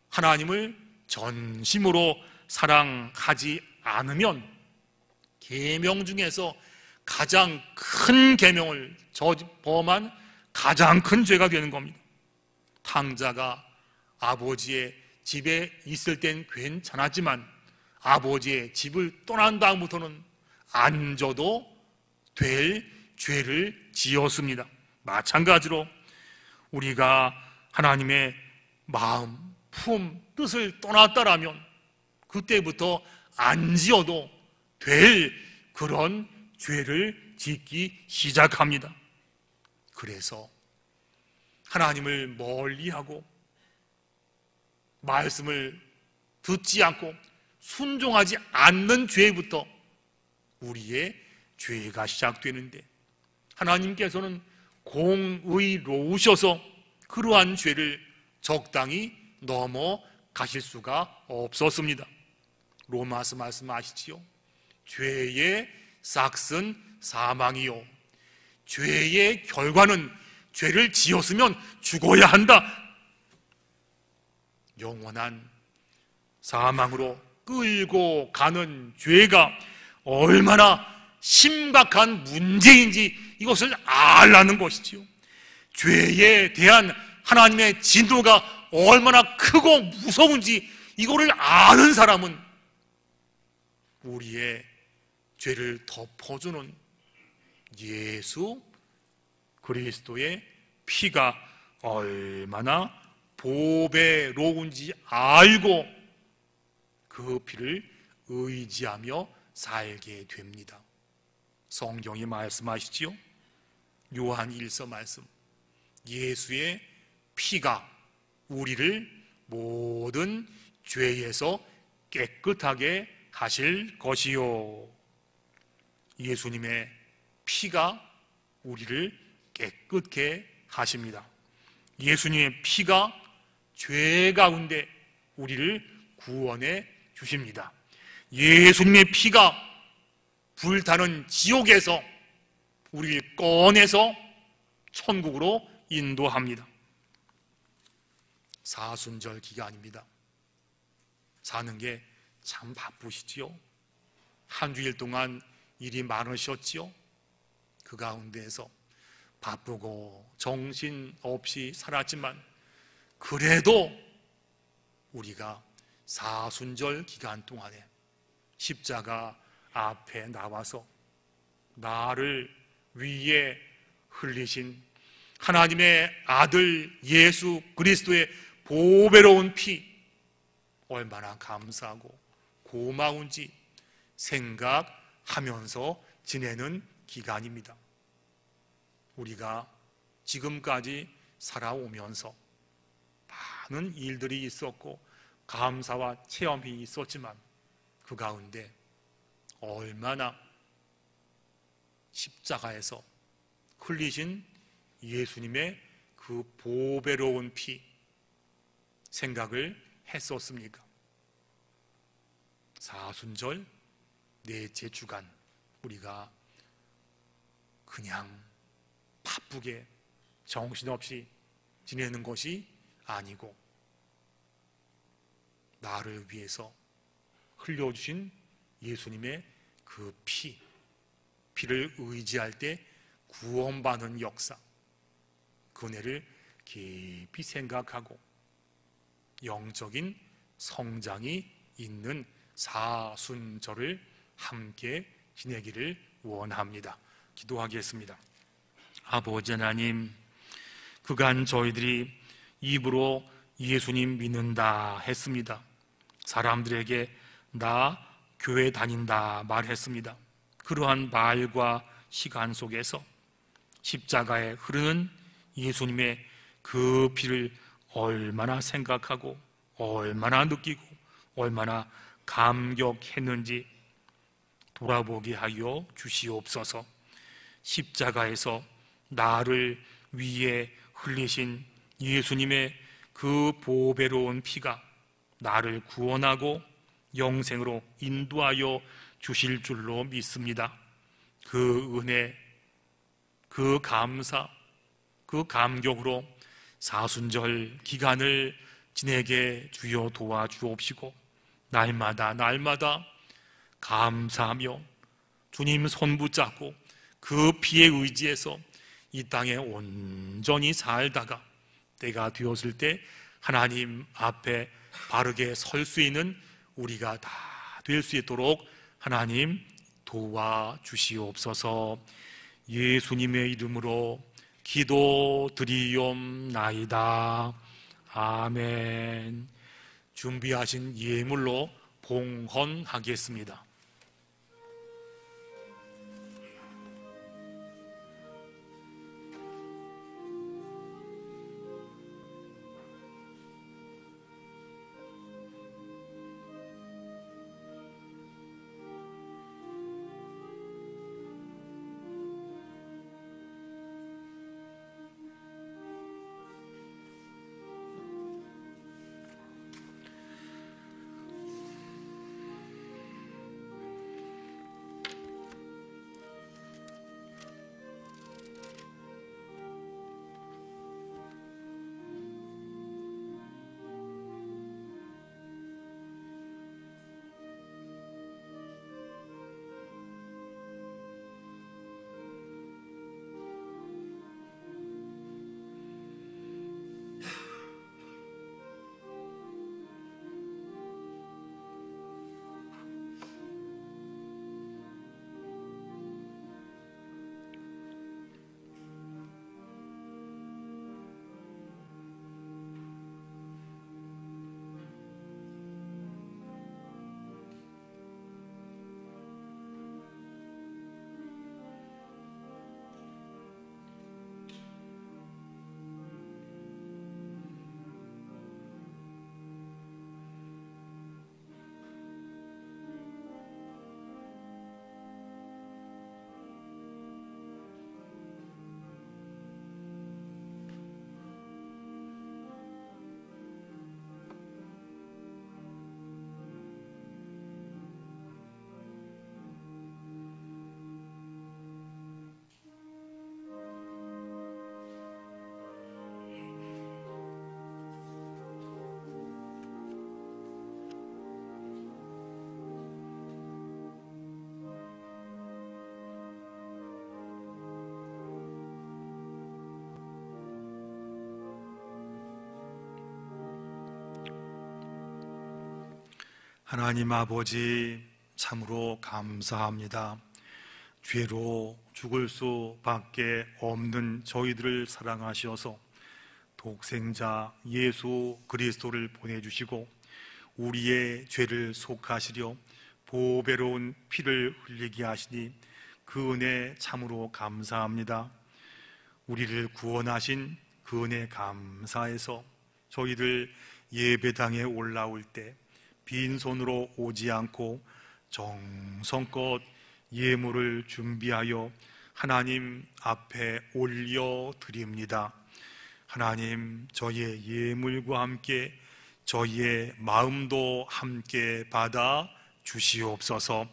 하나님을 전심으로 사랑하지 않으면 계명 중에서 가장 큰 계명을 범한 가장 큰 죄가 되는 겁니다. 탕자가 아버지의 집에 있을 땐 괜찮았지만 아버지의 집을 떠난 다음부터는 안 져도 될 죄를 지었습니다. 마찬가지로 우리가 하나님의 마음, 품, 뜻을 떠났다라면 그때부터 안 지어도 될 그런 죄를 짓기 시작합니다. 그래서 하나님을 멀리하고 말씀을 듣지 않고 순종하지 않는 죄부터 우리의 죄가 시작되는데 하나님께서는 공의로우셔서 그러한 죄를 적당히 넘어가실 수가 없었습니다. 로마서 말씀 아시지요? 죄의 삭은 사망이요 죄의 결과는 죄를 지었으면 죽어야 한다. 영원한 사망으로 끌고 가는 죄가 얼마나 심각한 문제인지 이것을 알라는 것이지요. 죄에 대한 하나님의 진노가 얼마나 크고 무서운지 이거를 아는 사람은 우리의 죄를 덮어주는 예수 그리스도의 피가 얼마나 보배로운지 알고 그 피를 의지하며 살게 됩니다. 성경이 말씀하시지요? 요한 1서 말씀, 예수의 피가 우리를 모든 죄에서 깨끗하게 하실 것이요. 예수님의 피가 우리를 깨끗게 하십니다. 예수님의 피가 죄 가운데 우리를 구원해 주십니다. 예수님의 피가 불타는 지옥에서 우리를 꺼내서 천국으로 인도합니다. 사순절 기간입니다. 사는 게 참 바쁘시지요. 한 주일 동안 일이 많으셨지요. 그 가운데에서 바쁘고 정신없이 살았지만 그래도 우리가 사순절 기간 동안에 십자가 앞에 나와서 나를 위해 흘리신 하나님의 아들 예수 그리스도의 보배로운 피 얼마나 감사하고 고마운지 생각하면서 지내는 기간입니다. 우리가 지금까지 살아오면서 많은 일들이 있었고 감사와 체험이 있었지만 그 가운데 얼마나 십자가에서 흘리신 예수님의 그 보배로운 피 생각을 했었습니까? 사순절 넷째 주간 우리가 그냥 바쁘게 정신없이 지내는 것이 아니고 나를 위해서 흘려주신 예수님의 그 피를 의지할 때 구원받는 역사, 그 은혜를 깊이 생각하고 영적인 성장이 있는 사순절을 함께 지내기를 원합니다. 기도하겠습니다. 아버지 하나님, 그간 저희들이 입으로 예수님 믿는다 했습니다. 사람들에게 나 교회 다닌다 말했습니다. 그러한 말과 시간 속에서 십자가에 흐르는 예수님의 그 피를 얼마나 생각하고 얼마나 느끼고 얼마나 감격했는지 돌아보게 하여 주시옵소서. 십자가에서 나를 위해 흘리신 예수님의 그 보배로운 피가 나를 구원하고 영생으로 인도하여 주실 줄로 믿습니다. 그 은혜, 그 감사, 그 감격으로 사순절 기간을 지내게 주여 도와주옵시고 날마다 감사하며 주님 손 붙잡고 그 피에 의지해서 이 땅에 온전히 살다가 때가 되었을 때 하나님 앞에 바르게 설 수 있는 우리가 다 될 수 있도록 하나님 도와주시옵소서. 예수님의 이름으로 기도드리옵나이다. 아멘. 준비하신 예물로 봉헌하겠습니다. 하나님 아버지, 참으로 감사합니다. 죄로 죽을 수밖에 없는 저희들을 사랑하셔서 독생자 예수 그리스도를 보내주시고 우리의 죄를 속하시려 보배로운 피를 흘리게 하시니 그 은혜 참으로 감사합니다. 우리를 구원하신 그 은혜 감사해서 저희들 예배당에 올라올 때 빈손으로 오지 않고 정성껏 예물을 준비하여 하나님 앞에 올려드립니다. 하나님, 저희의 예물과 함께 저희의 마음도 함께 받아 주시옵소서.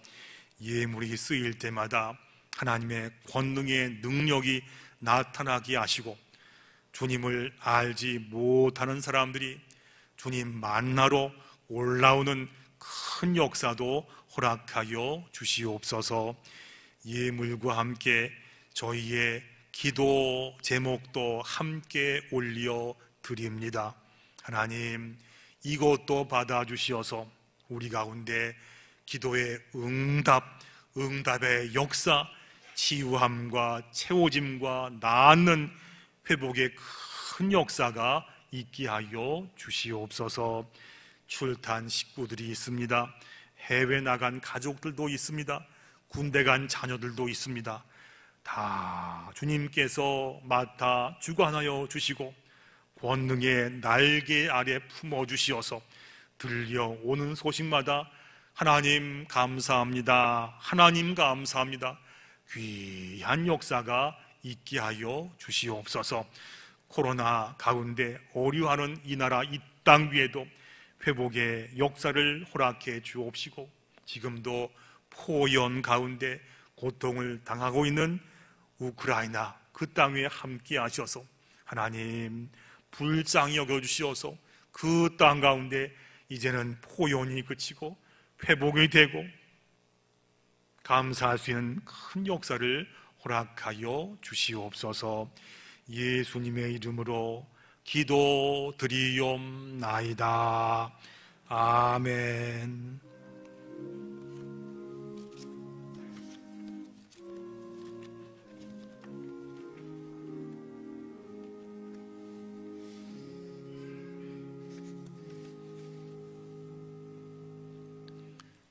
예물이 쓰일 때마다 하나님의 권능의 능력이 나타나게 하시고 주님을 알지 못하는 사람들이 주님 만나러 올라오는 큰 역사도 허락하여 주시옵소서. 예물과 함께 저희의 기도 제목도 함께 올려드립니다. 하나님, 이것도 받아주시어서 우리 가운데 기도의 응답의 역사, 치유함과 채워짐과 낫는 회복의 큰 역사가 있게 하여 주시옵소서. 출탄 식구들이 있습니다. 해외 나간 가족들도 있습니다. 군대 간 자녀들도 있습니다. 다 주님께서 맡아 주관하여 주시고 권능의 날개 아래 품어주시어서 들려오는 소식마다 하나님 감사합니다, 하나님 감사합니다, 귀한 역사가 있게 하여 주시옵소서. 코로나 가운데 어려워하는 이 나라 이 땅 위에도 회복의 역사를 허락해 주옵시고 지금도 포연 가운데 고통을 당하고 있는 우크라이나 그 땅에 함께 하셔서 하나님 불쌍히 여겨주시어서 그 땅 가운데 이제는 포연이 그치고 회복이 되고 감사할 수 있는 큰 역사를 허락하여 주시옵소서. 예수님의 이름으로 기도드리옵나이다. 아멘.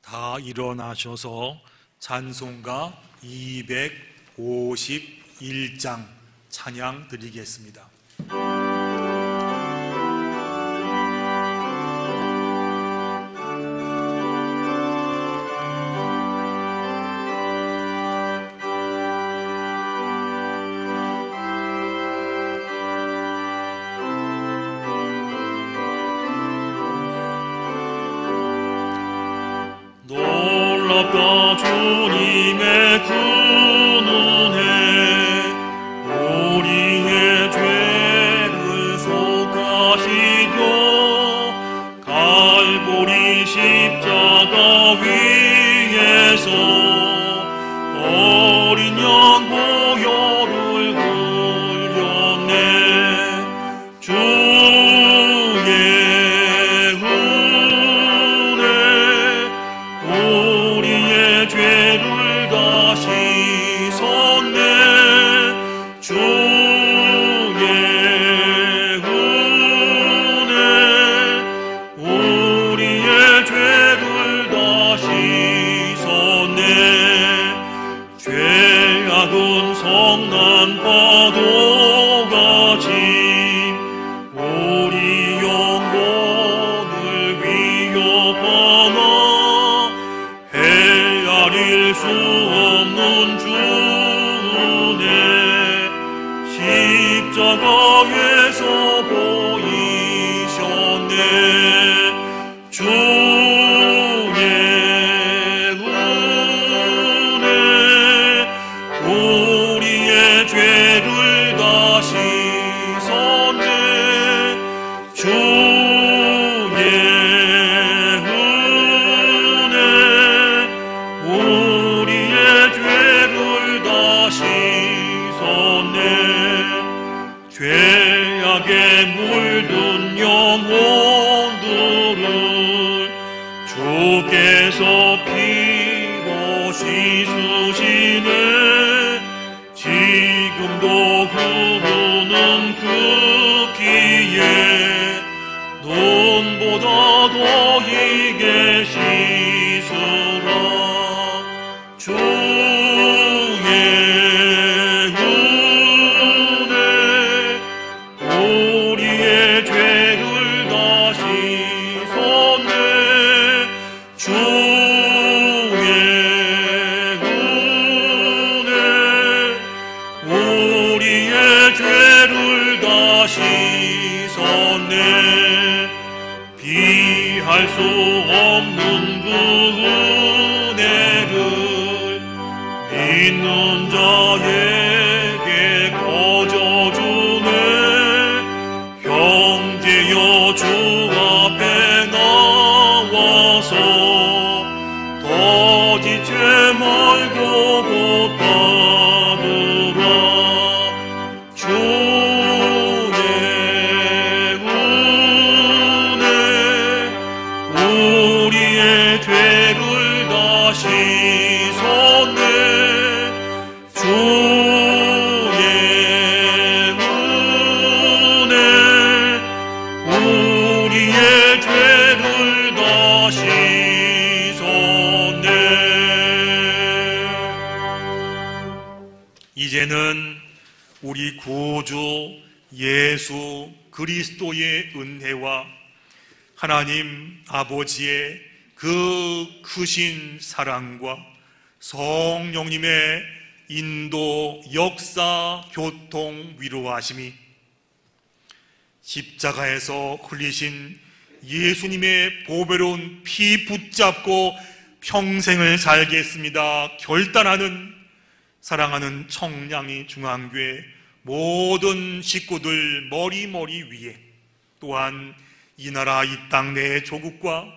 다 일어나셔서 찬송가 251장 찬양 드리겠습니다. 놀랍다 주님의 그 은혜, 우리의 죄를 속하시려 갈보리 십자가 위에서 어린 양 보혈을 흘렸네. 주의 은혜 우리의 죄를 다 씻었네. 주의 은혜 우리의 죄를 다 씻었네. 죄악은 성난 파도같이 우리 영혼을 위협하나 헤아릴 수 없는 주 은혜 십자가에서 보이셨네. 주의 은혜 우리의 죄를 다 씻었네. 주의 은혜 우리의 죄를 다 씻었네. 죄악에 물든 영혼들을 주께서 피로 씻으시네. 지금도 흐르는 그 길 다시섰네. 비할 수 없는 그 은혜를 믿는 자에게 거저주네. 형제여 주 앞에 나와서 더디 죄 말고 곧 받으라. 주의 은혜 우리의 죄를 다시 섰네. 주의 은혜 우리의 죄를 다시 섰네. 이제는 우리 구주 예수 그리스도의 은혜와 하나님 아버지의 그 크신 사랑과 성령님의 인도, 역사, 교통, 위로하심이 십자가에서 흘리신 예수님의 보배로운 피 붙잡고 평생을 살겠습니다 결단하는 사랑하는 청량리 중앙교회 모든 식구들 머리 위에, 또한 이 나라 이 땅 내 조국과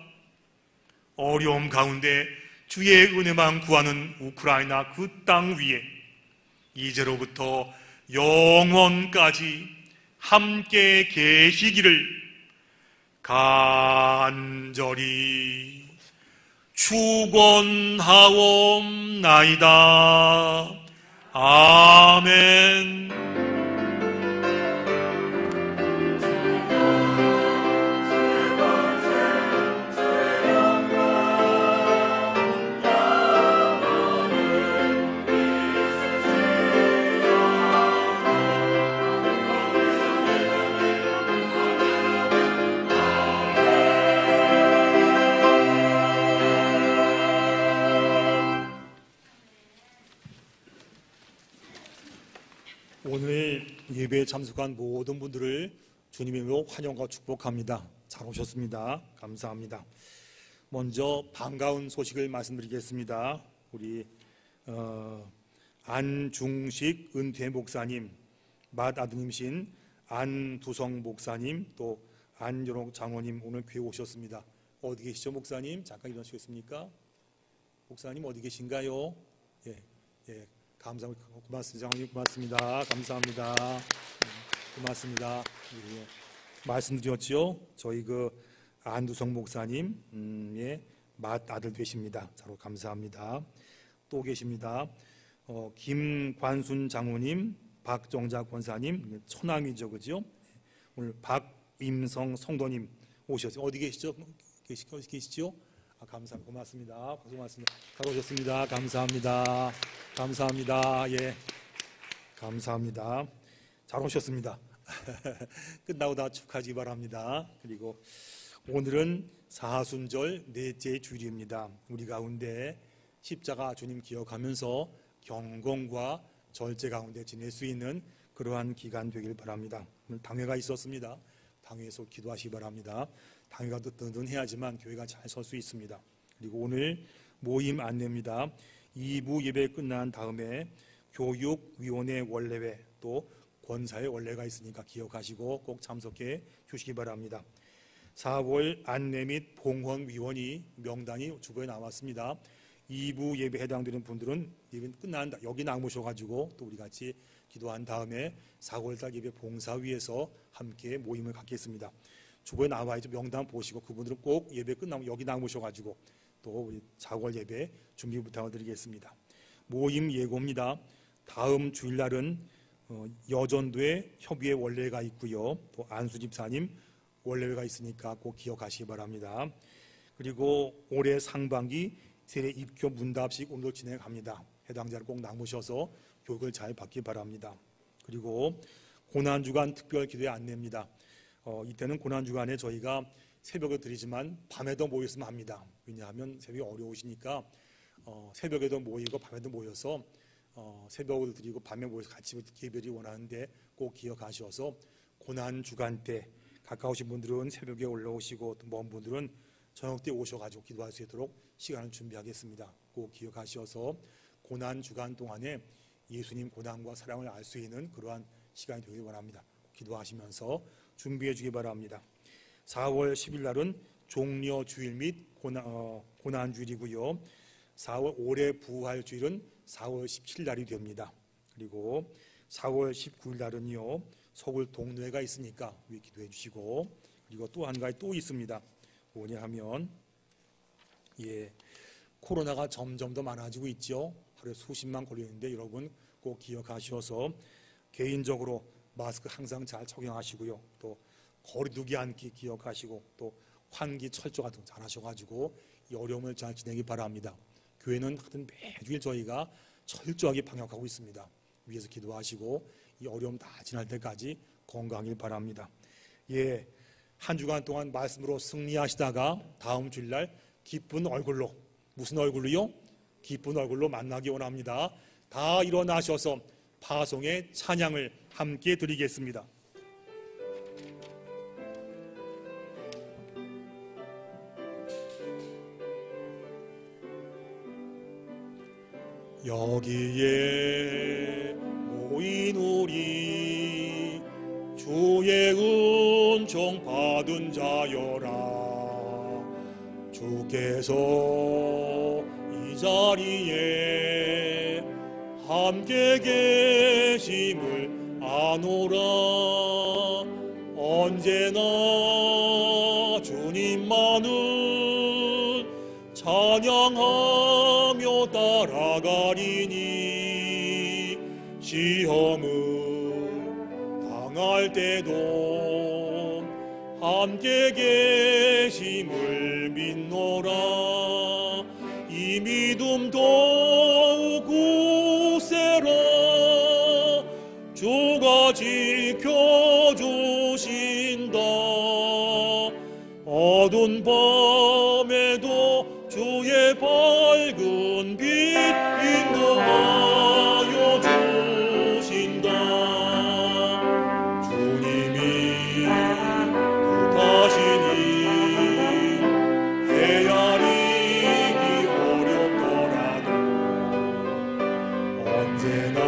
어려움 가운데 주의 은혜만 구하는 우크라이나 그 땅 위에 이제로부터 영원까지 함께 계시기를 간절히 축원하옵나이다. 아멘. 오늘 예배에 참석한 모든 분들을 주님의 이름으로 환영과 축복합니다. 잘 오셨습니다. 감사합니다. 먼저 반가운 소식을 말씀드리겠습니다. 우리 안중식 은퇴 목사님, 맏아드님신 안두성 목사님, 또 안여롱 장로님 오늘 교회 오셨습니다. 어디 계시죠, 목사님? 잠깐 일어나시겠습니까? 목사님 어디 계신가요? 예. 감사합니다. 고맙습니다. 장로님 고맙습니다. 감사합니다. 고맙습니다. 예. 말씀드렸죠. 저희 그 안두성 목사님의 맏아들 되십니다. 자로 감사합니다. 또 계십니다. 김관순 장로님, 박정자 권사님, 처남이죠, 그죠? 오늘 박임성 성도님 오셨어요. 어디 계시죠? 계시죠? 감사합니다. 고맙습니다. 고맙습니다. 잘 오셨습니다. 감사합니다. 감사합니다. 예, 감사합니다. 잘 오셨습니다. 끝나고 다 축하하기 바랍니다. 그리고 오늘은 사순절 넷째 주일입니다. 우리 가운데 십자가 주님 기억하면서 경건과 절제 가운데 지낼 수 있는 그러한 기간 되길 바랍니다. 오늘 당회가 있었습니다. 당회에서 기도하시기 바랍니다. 당회가 든든해야지만 교회가 잘 설 수 있습니다. 그리고 오늘 모임 안내입니다. 2부 예배 끝난 다음에 교육위원회 원래회 또 권사회 원래가 있으니까 기억하시고 꼭 참석해 주시기 바랍니다. 4월 안내 및 봉헌위원이 명단이 주보에 나왔습니다. 2부 예배 해당되는 분들은 예배 끝난 여기 나오셔가지고 또 우리 같이 기도한 다음에 4월달 예배 봉사위에서 함께 모임을 갖겠습니다. 주보에 나와 있죠. 명단 보시고 그분들은 꼭 예배 끝나면 여기 나오셔가지고 또 우리 4월 예배 준비 부탁드리겠습니다. 모임 예고입니다. 다음 주일날은 여전도에 협의회 원래가 있고요. 또 안수집사님 원래가 있으니까 꼭 기억하시기 바랍니다. 그리고 올해 상반기 세례 입교 문답식 오늘 진행합니다. 해당자를 꼭 나누셔서 교육을 잘 받기 바랍니다. 그리고 고난주간 특별 기도회 안내입니다. 이때는 고난주간에 저희가 새벽에 드리지만 밤에도 모였으면 합니다. 왜냐하면 새벽이 어려우시니까 새벽에도 모이고 밤에도 모여서 새벽으로 드리고 밤에 모여서 같이 예배를 원하는데 꼭 기억하셔서 고난 주간 때 가까우신 분들은 새벽에 올라오시고 또 먼 분들은 저녁 때 오셔가지고 기도할 수 있도록 시간을 준비하겠습니다. 꼭 기억하셔서 고난 주간 동안에 예수님 고난과 사랑을 알 수 있는 그러한 시간이 되길 원합니다. 기도하시면서 준비해 주기 바랍니다. 4월 10일 날은 종려 주일 및 고난 주일이고요. 4월 올해 부활 주일은 4월 17일 날이 됩니다. 그리고 4월 19일 날은요 서울 동료회가 있으니까 위에 기도해 주시고, 그리고 또 한 가지 또 있습니다. 뭐냐 하면 코로나가 점점 더 많아지고 있죠. 하루에 수십만 걸리는데 여러분 꼭 기억하셔서 개인적으로 마스크 항상 잘 착용하시고요. 또 거리두기 않기 기억하시고 또 환기 철저 같은 거 잘 하셔가지고 이 어려움을 잘 지내기 바랍니다. 교회는 하여튼 매주일 저희가 철저하게 방역하고 있습니다. 위에서 기도하시고 이 어려움 다 지날 때까지 건강하길 바랍니다. 한 주간 동안 말씀으로 승리하시다가 다음 주일날 기쁜 얼굴로, 무슨 얼굴로요? 기쁜 얼굴로 만나기 원합니다. 다 일어나셔서 파송의 찬양을 함께 드리겠습니다. 여기에 모인 우리 주의 은총 받은 자여라. 주께서 이 자리에 함께 계심을 아노라. 언제나 주님만을 찬양하며 따라가리니 시험을 당할 때도 함께 계심을 믿노라. 이 믿음 더욱 굳세라. 주가 지켜주신다. 어두운 밤에도 주의 밝은 빛 인도하여 주신다. 주님이 뜻하시니 헤아리기 어렵더라도 언제나